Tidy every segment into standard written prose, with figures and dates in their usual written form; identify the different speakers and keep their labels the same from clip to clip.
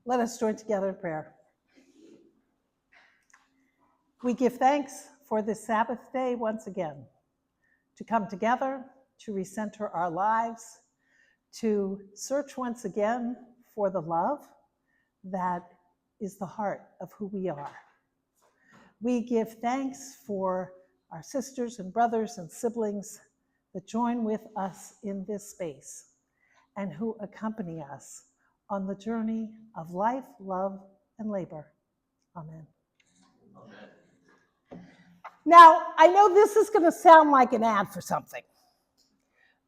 Speaker 1: Let us join together in prayer. We give thanks for this Sabbath day once again, to come together, to recenter our lives, to search once again for the love that is the heart of who we are. We give thanks for our sisters and brothers and siblings that join with us in this space and who accompany us on the journey of life, love, and labor. Amen. Amen. Now, I know this is going to sound like an ad for something,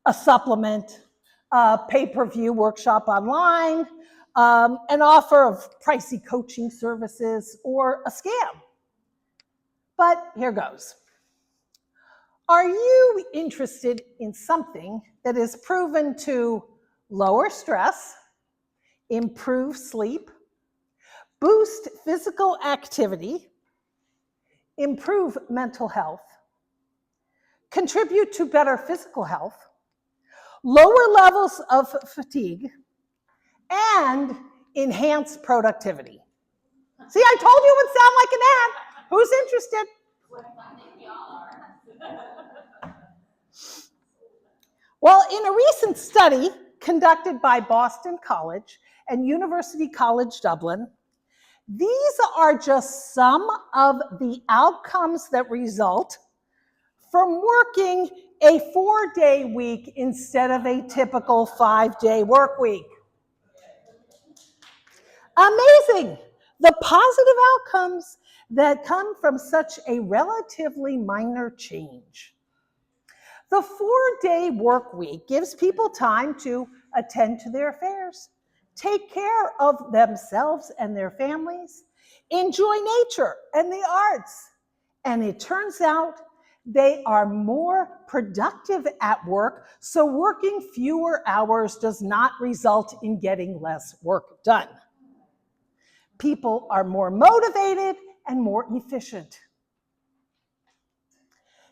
Speaker 1: a supplement, a pay-per-view workshop online, an offer of pricey coaching services, or a scam. But here goes. Are you interested in something that is proven to lower stress, improve sleep, boost physical activity, improve mental health, contribute to better physical health, lower levels of fatigue, and enhance productivity? See, I told you it would sound like an ad. Who's interested? Well, in a recent study conducted by Boston College and University College Dublin, these are just some of the outcomes that result from working a 4-day week instead of a typical 5-day work week. Amazing! The positive outcomes that come from such a relatively minor change. The 4-day work week gives people time to attend to their affairs, take care of themselves and their families, enjoy nature and the arts. And it turns out they are more productive at work, so working fewer hours does not result in getting less work done. People are more motivated and more efficient.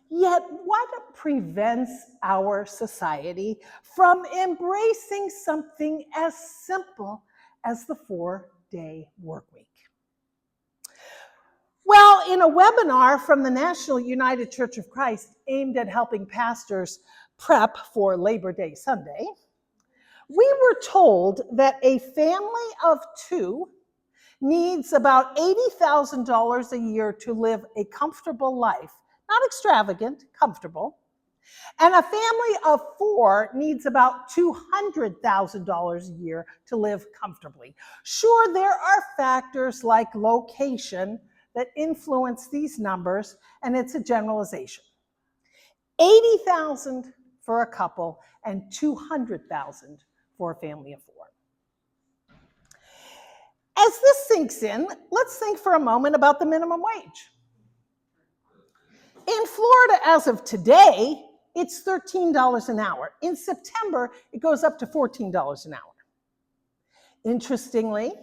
Speaker 1: Yet, what prevents our society from embracing something as simple as the 4-day work week? Well, in a webinar from the National United Church of Christ aimed at helping pastors prep for Labor Day Sunday, we were told that a family of 2 needs about $80,000 a year to live a comfortable life. Not extravagant, comfortable. And a family of 4 needs about $200,000 a year to live comfortably. Sure, there are factors like location that influence these numbers, and it's a generalization. $80,000 for a couple and $200,000 for a family of 4. As this sinks in, let's think for a moment about the minimum wage. In Florida, as of today, it's $13 an hour. In September, it goes up to $14 an hour. Interestingly,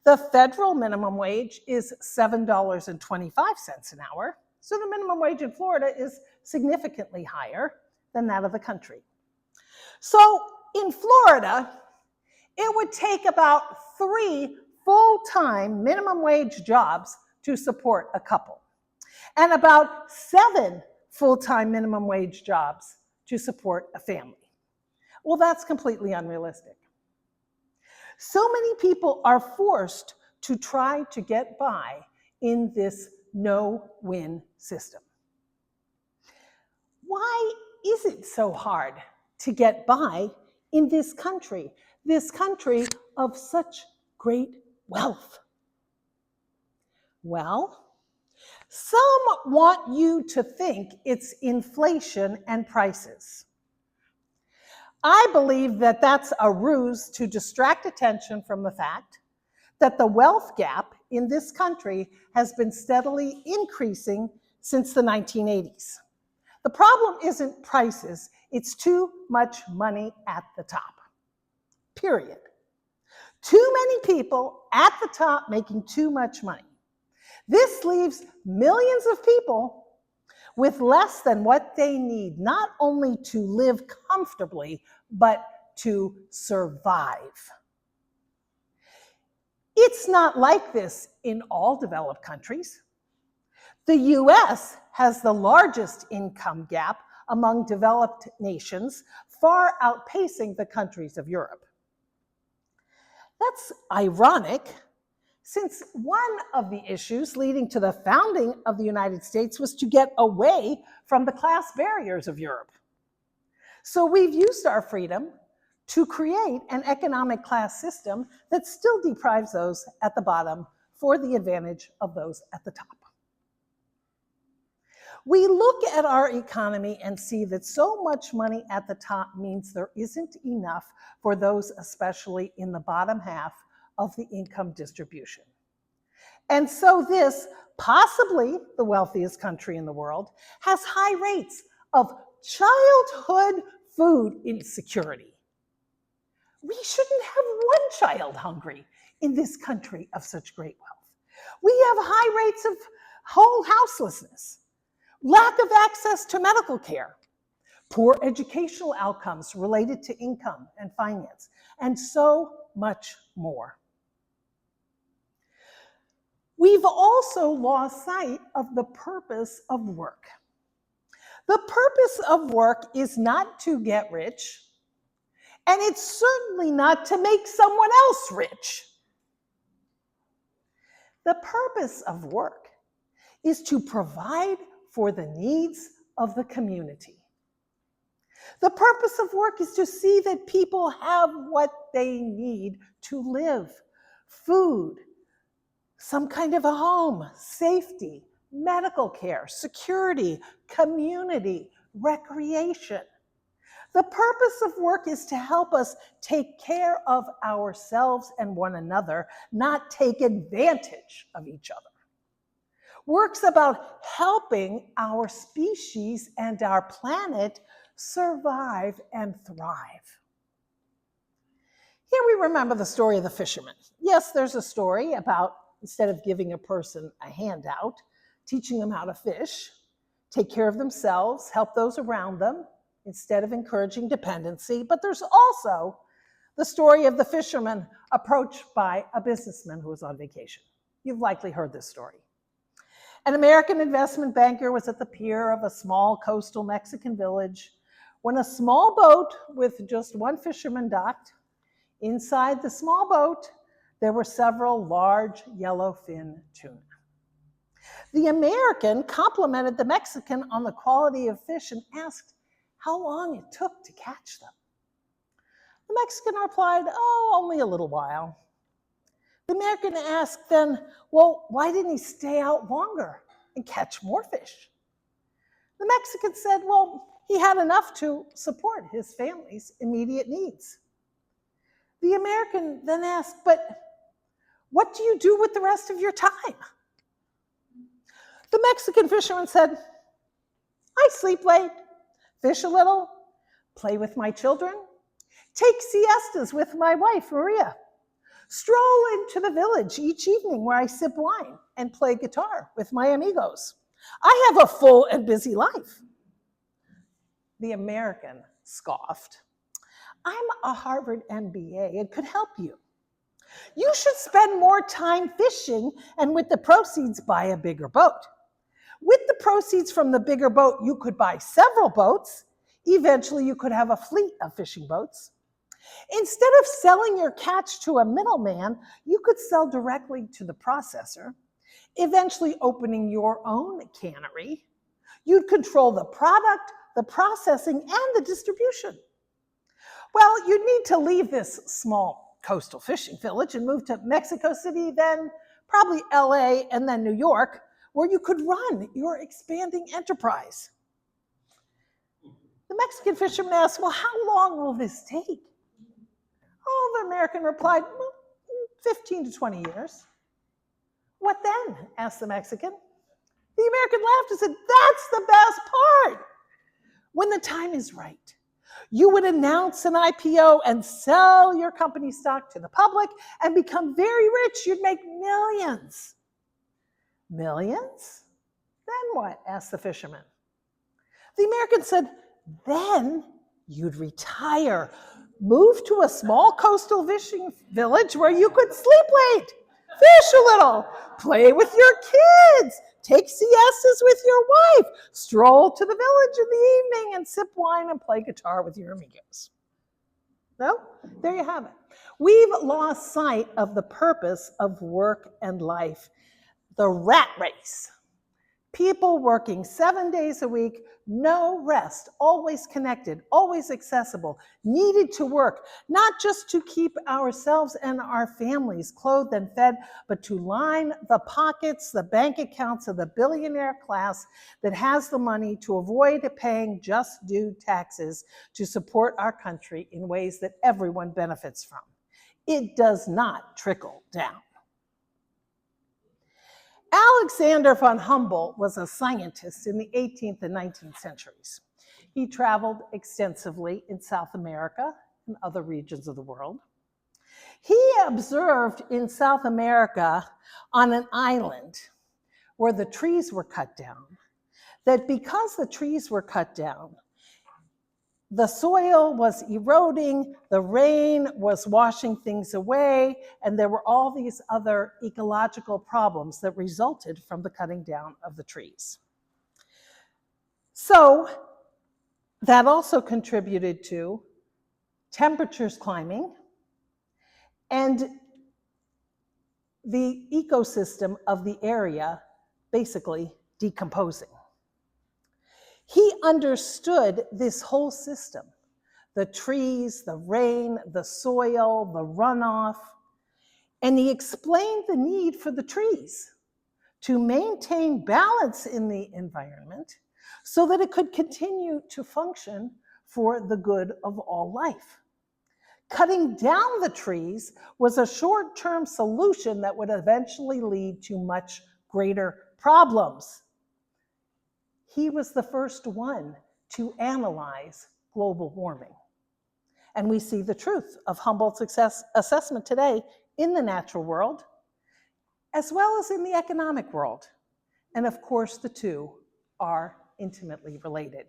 Speaker 1: the federal minimum wage is $7.25 an hour, so the minimum wage in Florida is significantly higher than that of the country. So in Florida, it would take about 3 full-time minimum wage jobs to support a couple, and about 7 full-time minimum wage jobs to support a family. Well, that's completely unrealistic. So many people are forced to try to get by in this no-win system. Why is it so hard to get by in this country of such great wealth? Well, some want you to think it's inflation and prices. I believe that that's a ruse to distract attention from the fact that the wealth gap in this country has been steadily increasing since the 1980s. The problem isn't prices, it's too much money at the top, period. Too many people at the top making too much money. This leaves millions of people with less than what they need, not only to live comfortably, but to survive. It's not like this in all developed countries. The US has the largest income gap among developed nations, far outpacing the countries of Europe. That's ironic, since one of the issues leading to the founding of the United States was to get away from the class barriers of Europe. So we've used our freedom to create an economic class system that still deprives those at the bottom for the advantage of those at the top. We look at our economy and see that so much money at the top means there isn't enough for those especially in the bottom half of the income distribution. And so this, possibly the wealthiest country in the world, has high rates of childhood food insecurity. We shouldn't have one child hungry in this country of such great wealth. We have high rates of home houselessness, lack of access to medical care, poor educational outcomes related to income and finance, and so much more. We've also lost sight of the purpose of work. The purpose of work is not to get rich, and it's certainly not to make someone else rich. The purpose of work is to provide for the needs of the community. The purpose of work is to see that people have what they need to live: food, some kind of a home, safety, medical care, security, community, recreation. The purpose of work is to help us take care of ourselves and one another, not take advantage of each other. Work's about helping our species and our planet survive and thrive. Here we remember the story of the fisherman. Yes, there's a story about, instead of giving a person a handout, teaching them how to fish, take care of themselves, help those around them, instead of encouraging dependency. But there's also the story of the fisherman approached by a businessman who was on vacation. You've likely heard this story. An American investment banker was at the pier of a small coastal Mexican village when a small boat with just one fisherman docked. Inside the small boat, there were several large yellowfin tuna. The American complimented the Mexican on the quality of fish and asked how long it took to catch them. The Mexican replied, "Oh, only a little while." The American asked then, "Well, why didn't he stay out longer and catch more fish?" The Mexican said, "Well, he had enough to support his family's immediate needs." The American then asked, "But what do you do with the rest of your time?" The Mexican fisherman said, "I sleep late, fish a little, play with my children, take siestas with my wife, Maria, stroll into the village each evening where I sip wine and play guitar with my amigos. I have a full and busy life." The American scoffed, "I'm a Harvard MBA and could help you. You should spend more time fishing and with the proceeds buy a bigger boat. With the proceeds from the bigger boat, you could buy several boats. Eventually, you could have a fleet of fishing boats. Instead of selling your catch to a middleman, you could sell directly to the processor, eventually opening your own cannery. You'd control the product, the processing, and the distribution. Well, you'd need to leave this small coastal fishing village and move to Mexico City, then probably LA, and then New York, where you could run your expanding enterprise." The Mexican fisherman asked, "Well, how long will this take?" Oh, the American replied, "Well, 15 to 20 years. "What then?" asked the Mexican. The American laughed and said, "That's the best part. When the time is right, you would announce an IPO and sell your company stock to the public and become very rich. You'd make millions." "Millions? Then what?" asked the fisherman. The American said, "Then you'd retire, move to a small coastal fishing village where you could sleep late, Fish a little. Play with your kids. Take siestas with your wife. Stroll to the village in the evening and sip wine and play guitar with your amigos. No? There you have it. We've lost sight of the purpose of work and life. The rat race. People working 7 days a week, no rest, always connected, always accessible, needed to work, not just to keep ourselves and our families clothed and fed, but to line the pockets, the bank accounts of the billionaire class that has the money to avoid paying just due taxes to support our country in ways that everyone benefits from. It does not trickle down. Alexander von Humboldt was a scientist in the 18th and 19th centuries. He traveled extensively in South America and other regions of the world. He observed in South America on an island where the trees were cut down, that because the trees were cut down, the soil was eroding, the rain was washing things away, and there were all these other ecological problems that resulted from the cutting down of the trees. So that also contributed to temperatures climbing and the ecosystem of the area basically decomposing. He understood this whole system, the trees, the rain, the soil, the runoff, and he explained the need for the trees to maintain balance in the environment so that it could continue to function for the good of all life. Cutting down the trees was a short-term solution that would eventually lead to much greater problems. He was the first one to analyze global warming. And we see the truth of Humboldt's assessment today in the natural world, as well as in the economic world. And of course, the two are intimately related.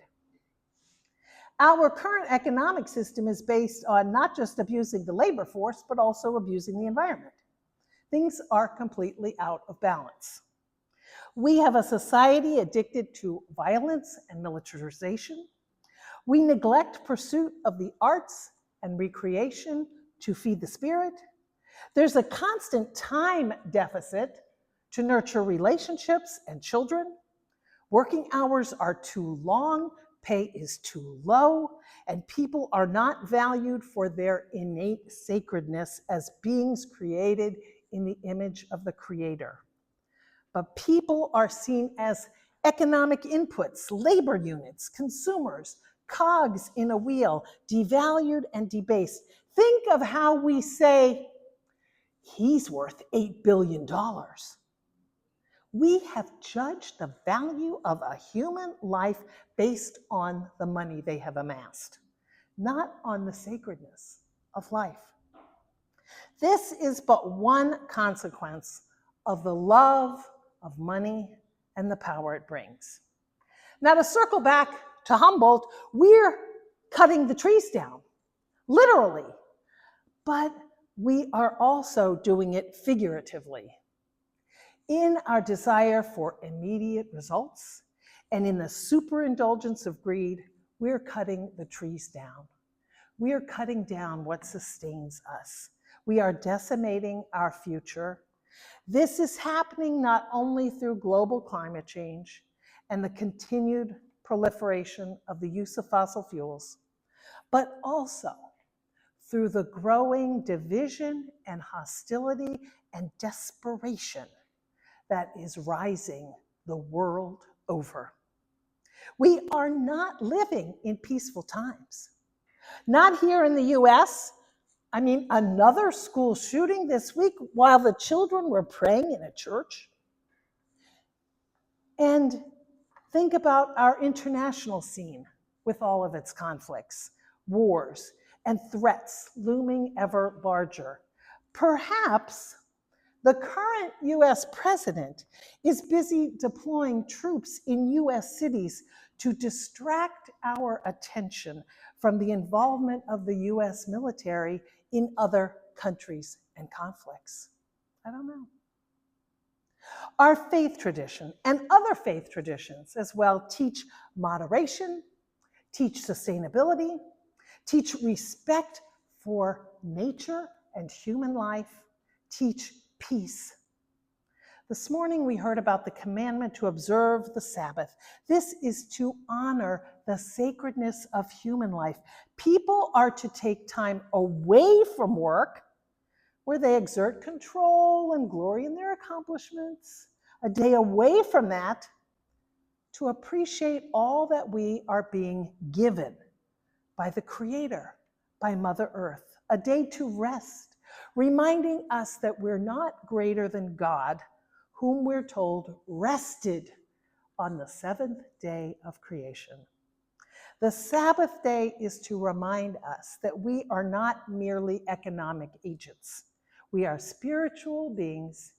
Speaker 1: Our current economic system is based on not just abusing the labor force, but also abusing the environment. Things are completely out of balance. We have a society addicted to violence and militarization. We neglect pursuit of the arts and recreation to feed the spirit. There's a constant time deficit to nurture relationships and children. Working hours are too long, pay is too low, and people are not valued for their innate sacredness as beings created in the image of the Creator. But people are seen as economic inputs, labor units, consumers, cogs in a wheel, devalued and debased. Think of how we say, he's worth $8 billion. We have judged the value of a human life based on the money they have amassed, not on the sacredness of life. This is but one consequence of the love of money and the power it brings. Now, to circle back to Humboldt, we're cutting the trees down, literally, but we are also doing it figuratively. In our desire for immediate results and in the superindulgence of greed, we're cutting the trees down. We are cutting down what sustains us. We are decimating our future. This is happening not only through global climate change and the continued proliferation of the use of fossil fuels, but also through the growing division and hostility and desperation that is rising the world over. We are not living in peaceful times. Not here in the US. I mean, another school shooting this week while the children were praying in a church. And think about our international scene with all of its conflicts, wars, and threats looming ever larger. Perhaps the current US president is busy deploying troops in US cities to distract our attention from the involvement of the US military in other countries and conflicts. I don't know. Our faith tradition and other faith traditions as well teach moderation, teach sustainability, teach respect for nature and human life, teach peace. This morning we heard about the commandment to observe the Sabbath. This is to honor the sacredness of human life. People are to take time away from work where they exert control and glory in their accomplishments, a day away from that to appreciate all that we are being given by the Creator, by Mother Earth, a day to rest, reminding us that we're not greater than God, whom we're told rested on the seventh day of creation. The Sabbath day is to remind us that we are not merely economic agents. We are spiritual beings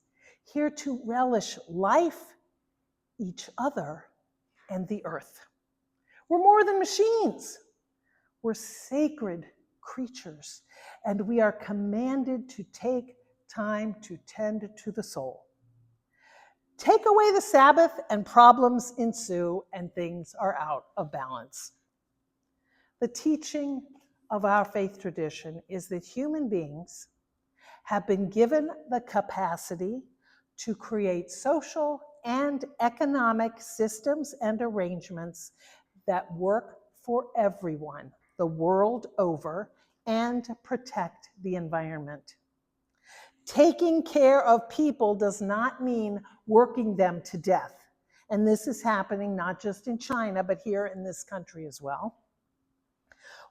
Speaker 1: here to relish life, each other, and the earth. We're more than machines. We're sacred creatures, and we are commanded to take time to tend to the soul. Take away the Sabbath and problems ensue and things are out of balance. The teaching of our faith tradition is that human beings have been given the capacity to create social and economic systems and arrangements that work for everyone the world over and protect the environment. Taking care of people does not mean working them to death. And this is happening not just in China, but here in this country as well.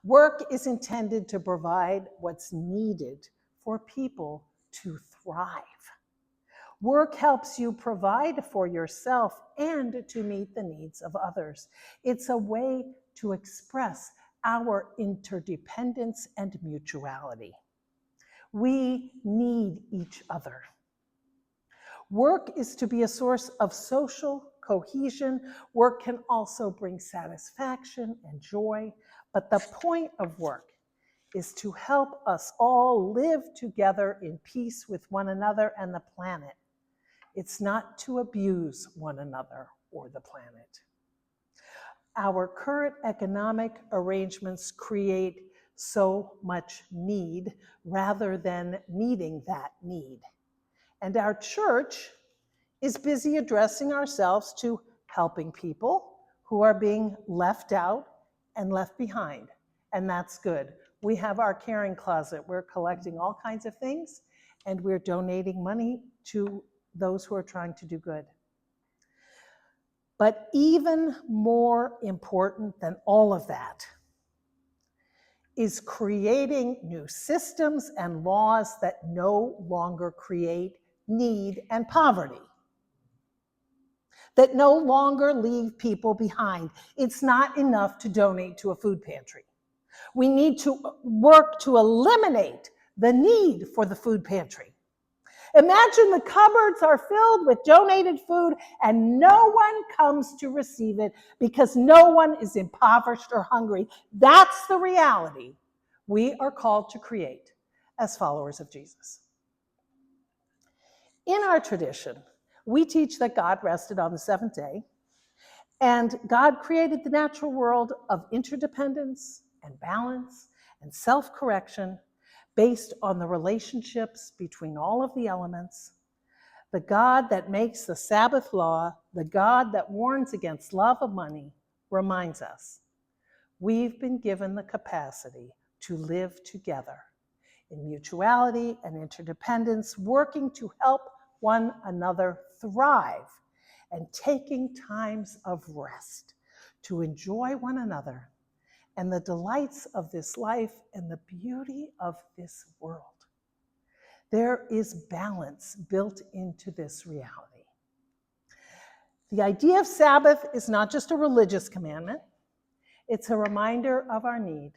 Speaker 1: Work is intended to provide what's needed for people to thrive. Work helps you provide for yourself and to meet the needs of others. It's a way to express our interdependence and mutuality. We need each other. Work is to be a source of social cohesion. Work can also bring satisfaction and joy, but the point of work is to help us all live together in peace with one another and the planet. It's not to abuse one another or the planet. Our current economic arrangements create so much need rather than meeting that need. And our church is busy addressing ourselves to helping people who are being left out and left behind. And that's good. We have our caring closet. We're collecting all kinds of things, and we're donating money to those who are trying to do good. But even more important than all of that is creating new systems and laws that no longer create need and poverty, that no longer leave people behind. It's not enough to donate to a food pantry. We need to work to eliminate the need for the food pantry. Imagine the cupboards are filled with donated food and no one comes to receive it because no one is impoverished or hungry. That's the reality we are called to create as followers of Jesus. In our tradition, we teach that God rested on the seventh day, and God created the natural world of interdependence and balance and self-correction based on the relationships between all of the elements. The God that makes the Sabbath law, the God that warns against love of money, reminds us we've been given the capacity to live together in mutuality and interdependence, working to help one another thrive and taking times of rest to enjoy one another and the delights of this life and the beauty of this world. There is balance built into this reality. The idea of Sabbath is not just a religious commandment, it's a reminder of our need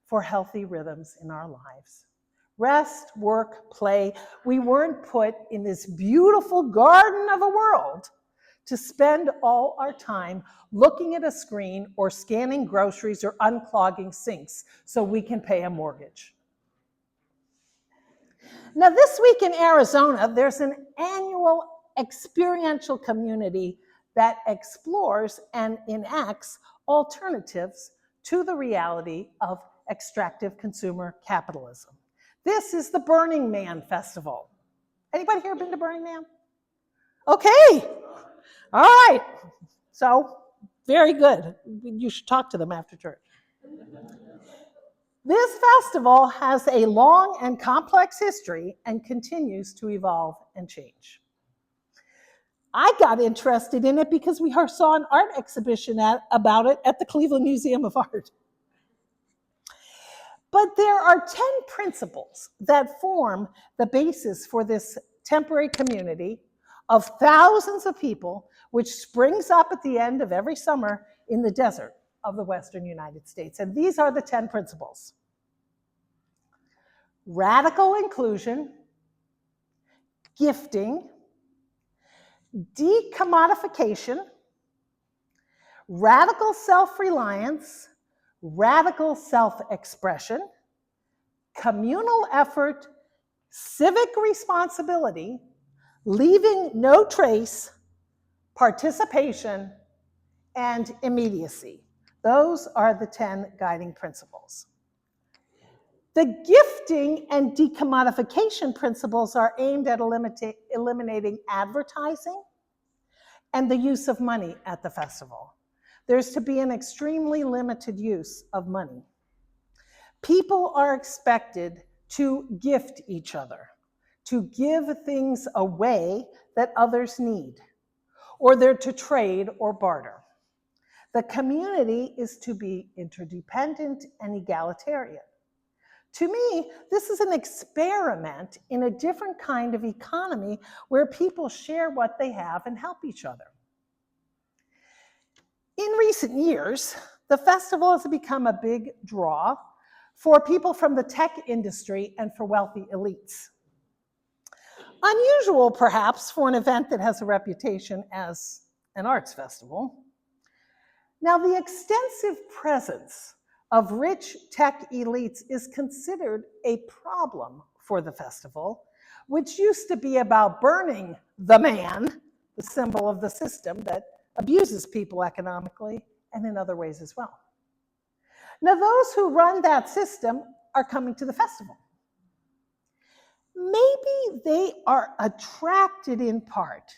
Speaker 1: for healthy rhythms in our lives. Rest, work, play. We weren't put in this beautiful garden of a world to spend all our time looking at a screen or scanning groceries or unclogging sinks so we can pay a mortgage. Now, this week in Arizona, there's an annual experiential community that explores and enacts alternatives to the reality of extractive consumer capitalism. This is the Burning Man Festival. Anybody here been to Burning Man? Okay, all right. So, very good. You should talk to them after church. This festival has a long and complex history and continues to evolve and change. I got interested in it because we saw an art exhibition about it at the Cleveland Museum of Art. But there are 10 principles that form the basis for this temporary community of thousands of people, which springs up at the end of every summer in the desert of the Western United States. And these are the 10 principles. Radical inclusion, gifting, decommodification, radical self-reliance, radical self-expression, communal effort, civic responsibility, leaving no trace, participation, and immediacy. Those are the 10 guiding principles. The gifting and decommodification principles are aimed at eliminating advertising and the use of money at the festival. There's to be an extremely limited use of money. People are expected to gift each other, to give things away that others need, or they're to trade or barter. The community is to be interdependent and egalitarian. To me, this is an experiment in a different kind of economy where people share what they have and help each other. In recent years, the festival has become a big draw for people from the tech industry and for wealthy elites. Unusual, perhaps, for an event that has a reputation as an arts festival. Now, the extensive presence of rich tech elites is considered a problem for the festival, which used to be about burning the man, the symbol of the system that abuses people economically and in other ways as well. Now, those who run that system are coming to the festival. Maybe they are attracted in part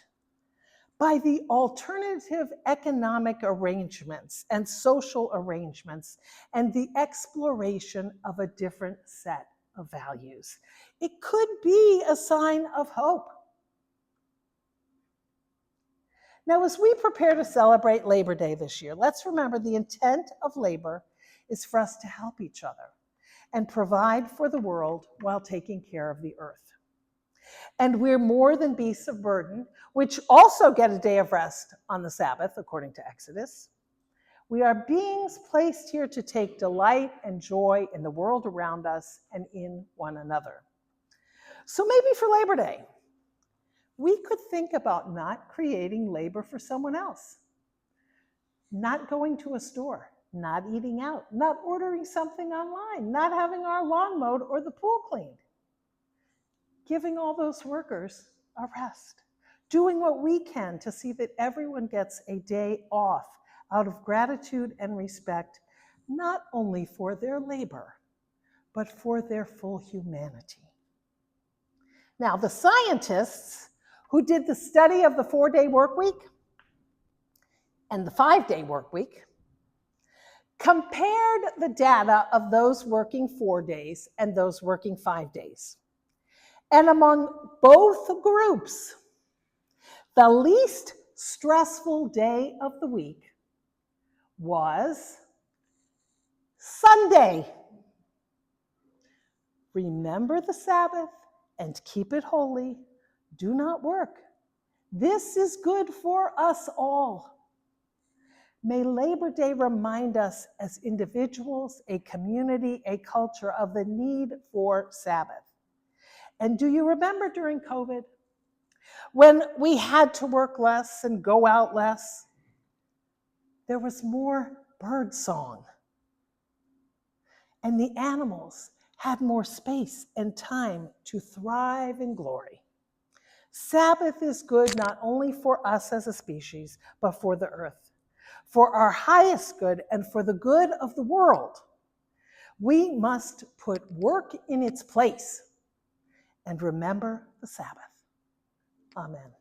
Speaker 1: by the alternative economic arrangements and social arrangements and the exploration of a different set of values. It could be a sign of hope. Now, as we prepare to celebrate Labor Day this year, let's remember the intent of labor is for us to help each other and provide for the world while taking care of the earth. And we're more than beasts of burden, which also get a day of rest on the Sabbath, according to Exodus. We are beings placed here to take delight and joy in the world around us and in one another. So maybe for Labor Day, we could think about not creating labor for someone else, not going to a store, not eating out, not ordering something online, not having our lawn mowed or the pool cleaned. Giving all those workers a rest, doing what we can to see that everyone gets a day off out of gratitude and respect, not only for their labor, but for their full humanity. Now, the scientists who did the study of the 4-day work week and the 5-day work week compared the data of those working 4 days and those working 5 days. And among both groups, the least stressful day of the week was Sunday. Remember the Sabbath and keep it holy. Do not work. This is good for us all. May Labor Day remind us as individuals, a community, a culture of the need for Sabbath. And do you remember during COVID, when we had to work less and go out less, there was more bird song. And the animals had more space and time to thrive in glory. Sabbath is good not only for us as a species, but for the earth, for our highest good and for the good of the world. We must put work in its place and remember the Sabbath. Amen.